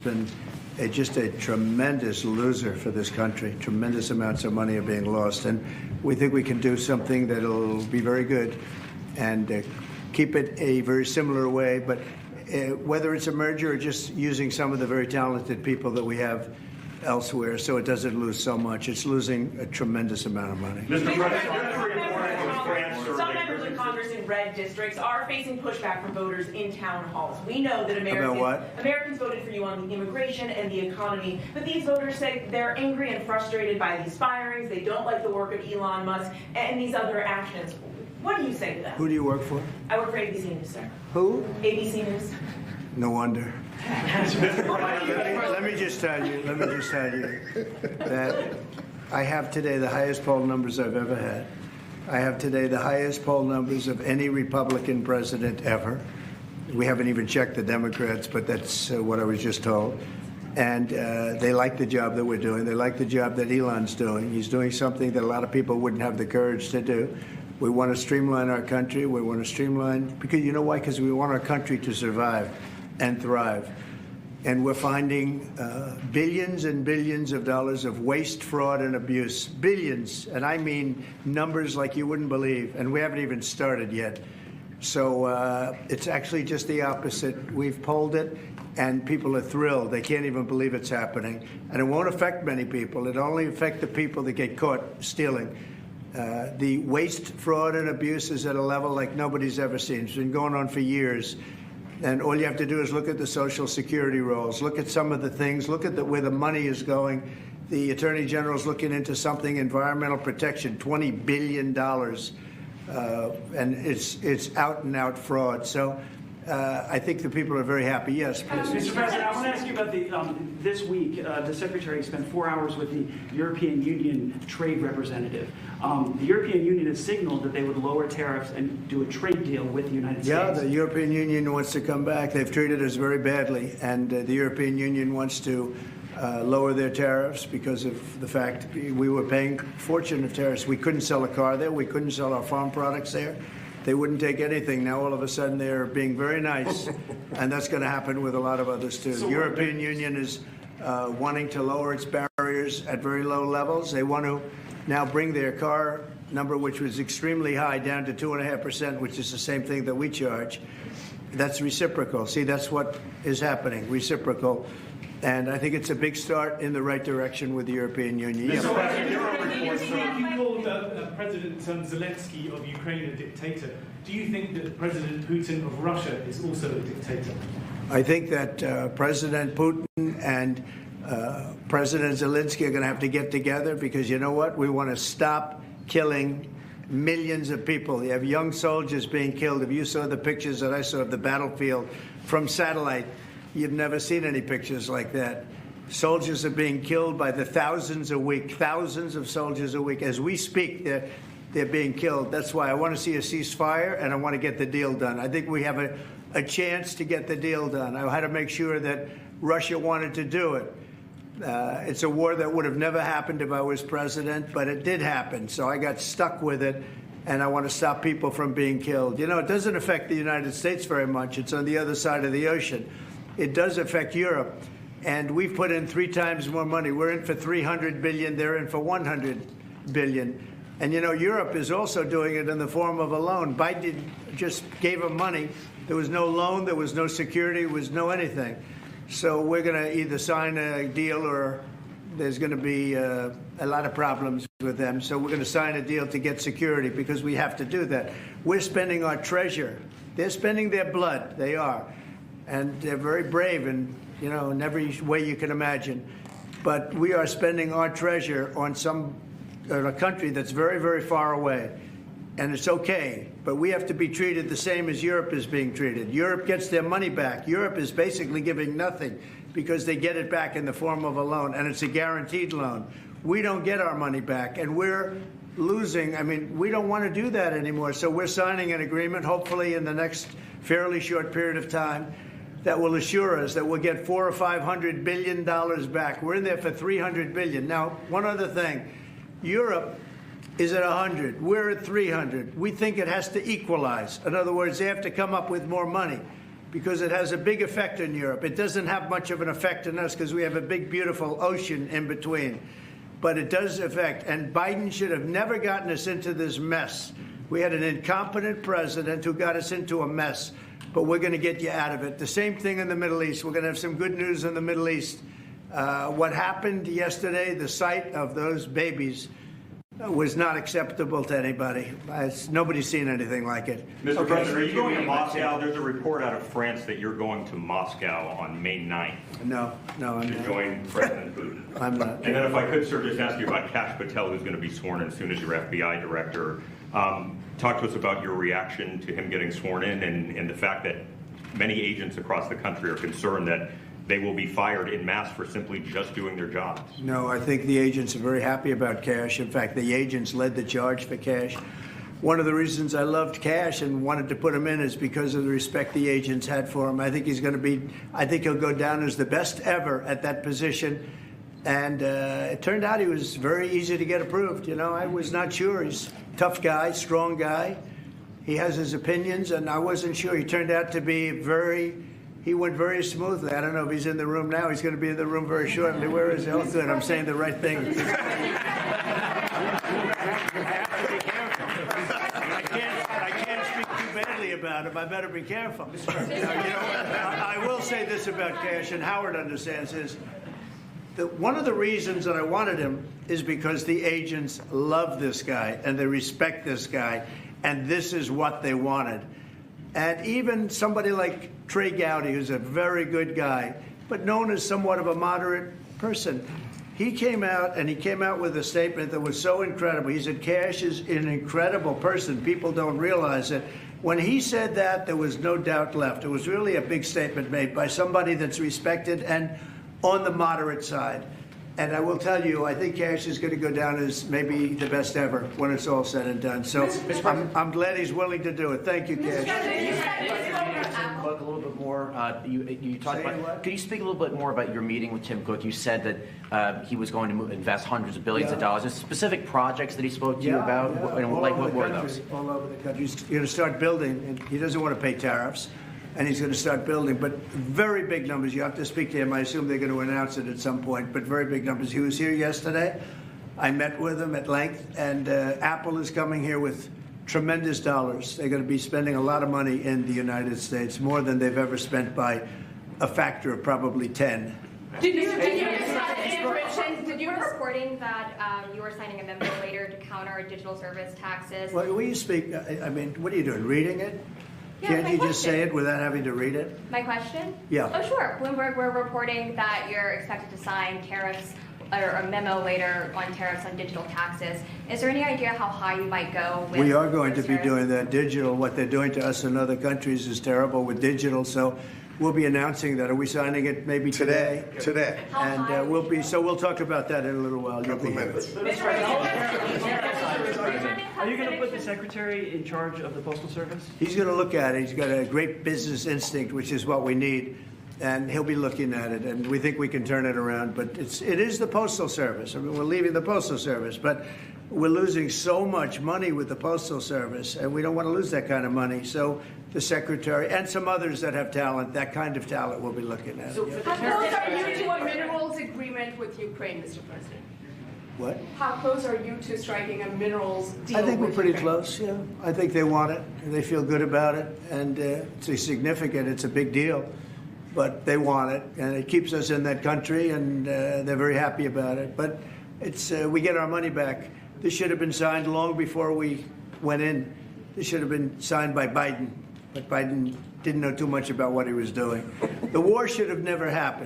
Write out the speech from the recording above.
been just a tremendous loser for this country. Tremendous amounts of money are being lost, and we think we can do something that'll be very good and keep it a very similar way. But whether it's a merger or just using some of the very talented people that we have elsewhere, so it doesn't lose so much. It's losing a tremendous amount of money. Mr. President, some members of Congress in red districts are facing pushback from voters in town halls. We know that Americans voted for you on the immigration and the economy, but these voters say they're angry and frustrated by these firings. They don't like the work of Elon Musk and these other actions. What do you say to them? Who do you work for? I work for ABC News, sir. Who? ABC News. No wonder. Let me just tell you that I have today the highest poll numbers I've ever had. I have today the highest poll numbers of any Republican president ever. We haven't even checked the Democrats, but that's what I was just told. And they like the job that we're doing. They like the job that Elon's doing. He's doing something that a lot of people wouldn't have the courage to do. We want to streamline our country. We want to streamline, because you know why? Because we want our country to survive and thrive. And we're finding billions and billions of dollars of waste, fraud, and abuse. Billions, and I mean numbers like you wouldn't believe. And we haven't even started yet. So it's actually just the opposite. We've polled it, and people are thrilled. They can't even believe it's happening. And it won't affect many people. It'll only affect the people that get caught stealing. The waste, fraud, and abuse is at a level like nobody's ever seen. It's been going on for years. And all you have to do is look at the Social Security rolls, look at some of the things, look at where the money is going. The Attorney General's looking into something, environmental protection, $20 billion. And it's out-and-out fraud. So I think the people are very happy. Yes, please. Mr. President, I want to ask you about this week, the Secretary spent 4 hours with the European Union trade representative. The European Union has signaled that they would lower tariffs and do a trade deal with the United States. Yeah, the European Union wants to come back. They've treated us very badly, and the European Union wants to lower their tariffs because of the fact we were paying a fortune of tariffs. We couldn't sell a car there. We couldn't sell our farm products there. They wouldn't take anything. Now, all of a sudden, they're being very nice, and that's going to happen with a lot of others, too. The European Union is wanting to lower its barriers at very low levels. They want to now bring their car number, which was extremely high, down to 2.5%, which is the same thing that we charge. That's reciprocal. See, that's what is happening, reciprocal. And I think it's a big start in the right direction with the European Union. You called President Zelensky of Ukraine a dictator. Do you think that President Putin of Russia is also a dictator? I think that President Putin and President Zelensky are going to have to get together, because you know what? We want to stop killing millions of people. You have young soldiers being killed. If you saw the pictures that I saw of the battlefield from satellite, you've never seen any pictures like that. Soldiers are being killed by the thousands a week, thousands of soldiers a week. As we speak, they're being killed. That's why I want to see a ceasefire, and I want to get the deal done. I think we have a chance to get the deal done. I had to make sure that Russia wanted to do it. It's a war that would have never happened if I was president, but it did happen. So I got stuck with it, and I want to stop people from being killed. You know, it doesn't affect the United States very much. It's on the other side of the ocean. It does affect Europe, and we've put in 3 times more money. We're in for $300 billion. They're in for $100 billion. And, you know, Europe is also doing it in the form of a loan. Biden just gave them money. There was no loan. There was no security. There was no anything. So we're going to either sign a deal, or there's going to be a lot of problems with them. So we're going to sign a deal to get security, because we have to do that. We're spending our treasure. They're spending their blood. They are. And they're very brave in every way you can imagine. But we are spending our treasure on a country that's very, very far away. And it's okay, but we have to be treated the same as Europe is being treated. Europe gets their money back. Europe is basically giving nothing, because they get it back in the form of a loan, and it's a guaranteed loan. We don't get our money back, and we're losing. I mean, we don't want to do that anymore. So we're signing an agreement, hopefully in the next fairly short period of time, that will assure us that we'll get $400 or $500 billion back. We're in there for $300 billion. Now, one other thing. Europe is at 100. We're at 300. We think it has to equalize. In other words, they have to come up with more money. because it has a big effect in Europe. It doesn't have much of an effect on us because we have a big, beautiful ocean in between. But it does affect, and Biden should have never gotten us into this mess. We had an incompetent president who got us into a mess, but we're going to get you out of it. The same thing in the Middle East. We're going to have some good news in the Middle East. What happened yesterday, the sight of those babies was not acceptable to anybody. Nobody's seen anything like it. Mr. President, are you going to Moscow? There's a report out of France that you're going to Moscow on May 9th. No, I'm not. To join President Putin. I'm not. And then if I could, sir, just ask you about Kash Patel, who's going to be sworn in as soon as your FBI director. Talk to us about your reaction to him getting sworn in and the fact that many agents across the country are concerned that they will be fired en masse for simply just doing their jobs. No, I think the agents are very happy about Kash. In fact, the agents led the charge for Kash. One of the reasons I loved Kash and wanted to put him in is because of the respect the agents had for him. I think he'll go down as the best ever at that position. And it turned out he was very easy to get approved. You know, I was not sure. He's a tough guy, strong guy. He has his opinions, and I wasn't sure. He turned out to be he went very smoothly. I don't know if he's in the room now. He's going to be in the room very shortly. Where is he? Oh, good. I'm saying the right thing. I can't speak too badly about him. I better be careful. I will say this about Kash, and Howard understands this. One of the reasons that I wanted him is because the agents love this guy, and they respect this guy, and this is what they wanted. And even somebody like Trey Gowdy, who's a very good guy, but known as somewhat of a moderate person, he came out with a statement that was so incredible. He said, Kash is an incredible person. People don't realize it. When he said that, there was no doubt left. It was really a big statement made by somebody that's respected and on the moderate side. And I will tell you, I think Kash is going to go down as maybe the best ever when it's all said and done. So I'm glad he's willing to do it. Thank you, Kash. Cook, a little bit more. You talked about. Could you speak a little bit more about your meeting with Tim Cook? You said that he was going to invest hundreds of billions of dollars. There's specific projects that he spoke to you about. And what were those? All over the country. He's going to start building, and he doesn't want to pay tariffs. And he's going to start building, but very big numbers. You have to speak to him. I assume they're going to announce it at some point, but very big numbers. He was here yesterday. I met with him at length, and Apple is coming here with tremendous dollars. They're going to be spending a lot of money in the United States, more than they've ever spent by a factor of probably 10. Did you reporting that you were signing a memo later to counter digital service taxes? Well, will you speak? I mean, what are you doing, reading it? Yeah, Can't you just say it without having to read it? My question? Yeah. Oh, sure. Bloomberg, we're reporting that you're expected to sign tariffs or a memo later on tariffs on digital taxes. Is there any idea how high you might go with We are going to be tariffs? doing that. Digital, what they're doing to us in other countries is terrible with digital. So we'll be announcing that. Are we signing it maybe today? Today. And we'll talk about that in a little while. You'll be here. Are you going to put the secretary in charge of the Postal Service? He's going to look at it. He's got a great business instinct, which is what we need. And he'll be looking at it, and we think we can turn it around. But it is the Postal Service. I mean, we're leaving the Postal Service, but we're losing so much money with the Postal Service, and we don't want to lose that kind of money. So the Secretary and some others that have talent, that kind of talent, we'll be looking at. So how close are you to a minerals agreement with Ukraine, Mr. President? What? How close are you to striking a minerals deal? I think we're with pretty Ukraine? close, yeah. I think they want it, and they feel good about it, and it's a big deal. But they want it, and it keeps us in that country, and they're very happy about it. But we get our money back. This should have been signed long before we went in. This should have been signed by Biden, but Biden didn't know too much about what he was doing. The war should have never happened.